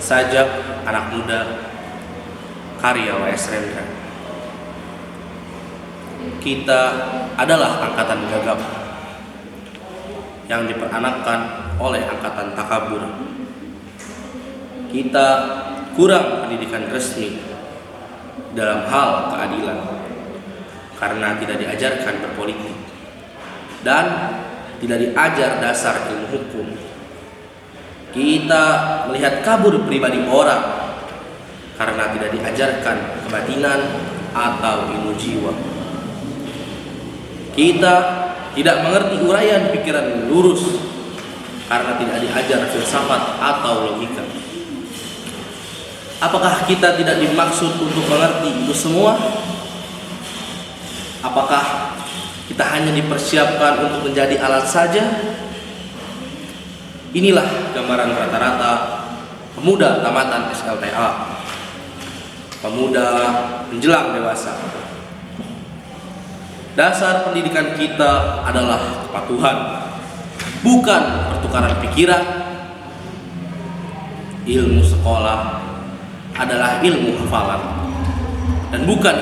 Sajak, anak muda, karya W.S. Rendra. Kita adalah angkatan gagap yang diperanakkan oleh angkatan takabur. Kita kurang pendidikan resmi dalam hal keadilan karena tidak diajarkan berpolitik dan tidak diajar dasar ilmu hukum. Kita melihat kabur pribadi orang karena tidak diajarkan kebatinan atau ilmu jiwa. Kita tidak mengerti uraian pikiran lurus karena tidak diajar filsafat atau logika. Apakah kita tidak dimaksud untuk mengerti itu semua? Apakah kita hanya dipersiapkan untuk menjadi alat saja? Inilah gambaran rata-rata pemuda tamatan SLTA, pemuda menjelang dewasa. Dasar pendidikan kita adalah kepatuhan, bukan pertukaran pikiran. Ilmu sekolah adalah ilmu hafalan dan bukan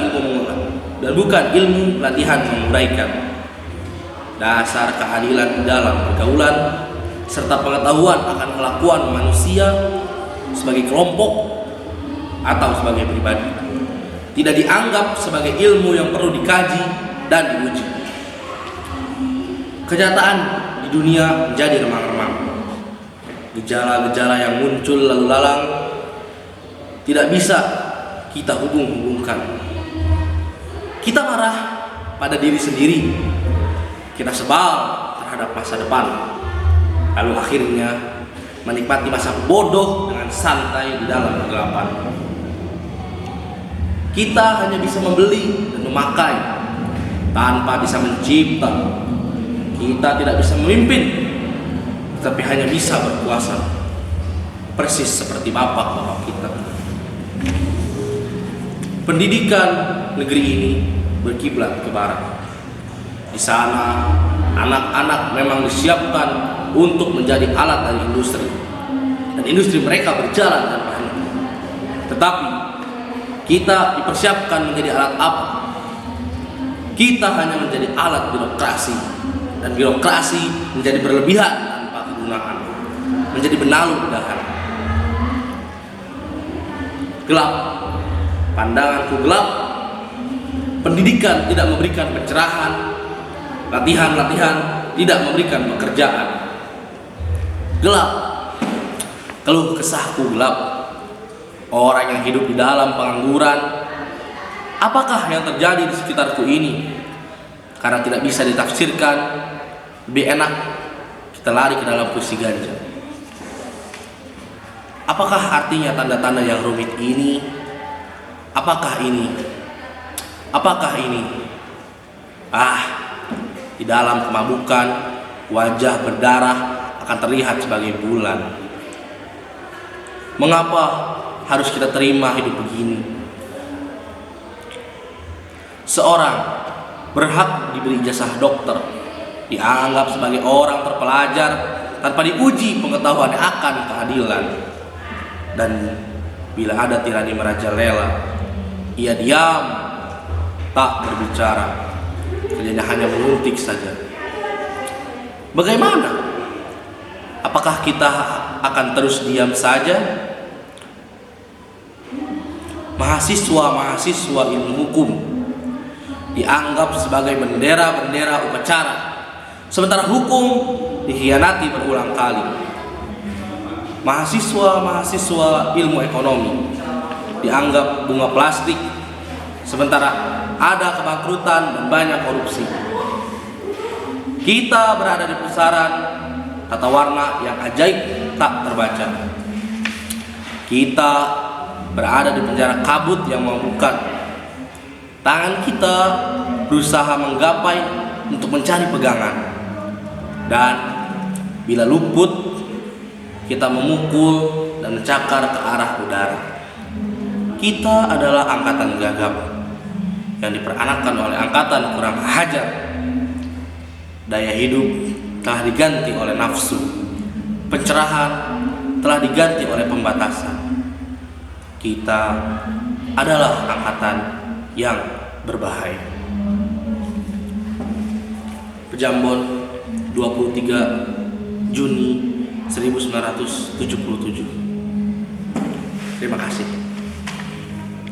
ilmu latihan menguraikan. Dasar keadilan dalam pergaulan serta pengetahuan akan kelakuan manusia sebagai kelompok atau sebagai pribadi tidak dianggap sebagai ilmu yang perlu dikaji dan diuji. Kenyataan di dunia menjadi remang-remang. Gejala-gejala yang muncul lalu lalang tidak bisa kita hubung-hubungkan. Kita marah pada diri sendiri. Kita sebal terhadap masa depan. Lalu akhirnya menikmati masa bodoh dengan santai di dalam kegelapan. Kita hanya bisa membeli dan memakai tanpa bisa mencipta. Kita tidak bisa memimpin, tetapi hanya bisa berkuasa. Persis seperti bapak-bapak kita. Pendidikan negeri ini berkiblat ke barat. Di sana anak-anak memang disiapkan untuk menjadi alat dari industri, dan industri mereka berjalan tanpa henti. Tetapi kita dipersiapkan menjadi alat apa? Kita hanya menjadi alat birokrasi, dan birokrasi menjadi berlebihan tanpa kegunaan, menjadi benalu dahan. Gelap, pandanganku gelap. Pendidikan tidak memberikan pencerahan, latihan-latihan tidak memberikan pekerjaan. Gelap, keluh kesahku gelap. Orang yang hidup di dalam pengangguran. Apakah yang terjadi di sekitarku ini? Karena tidak bisa ditafsirkan, lebih enak kita lari ke dalam puisi ganja. Apakah artinya tanda-tanda yang rumit ini? Apakah ini? Apakah ini? Di dalam kemabukan, wajah berdarah akan terlihat sebagai bulan. Mengapa harus kita terima hidup begini? Seorang berhak diberi ijazah dokter, dianggap sebagai orang terpelajar tanpa diuji pengetahuannya akan keadilan. Dan bila ada tirani merajalela, ia diam, tak berbicara, kerjanya hanya menguntik saja. Bagaimana? Apakah kita akan terus diam saja? Mahasiswa-mahasiswa ilmu hukum dianggap sebagai bendera-bendera upacara, sementara hukum dikhianati berulang kali. Mahasiswa-mahasiswa ilmu ekonomi dianggap bunga plastik, sementara ada kebangkrutan dan banyak korupsi. Kita berada di pusaran tata warna yang ajaib tak terbaca. Kita berada di penjara kabut yang memabukkan. Tangan kita berusaha menggapai untuk mencari pegangan, dan bila luput kita memukul dan mencakar ke arah udara. Kita adalah angkatan gagap yang diperanakkan oleh angkatan kurang ajar. Daya hidup telah diganti oleh nafsu, pencerahan telah diganti oleh pembatasan. kita adalah angkatan yang berbahaya. Pejambon 23 Juni 1977. Terima kasih.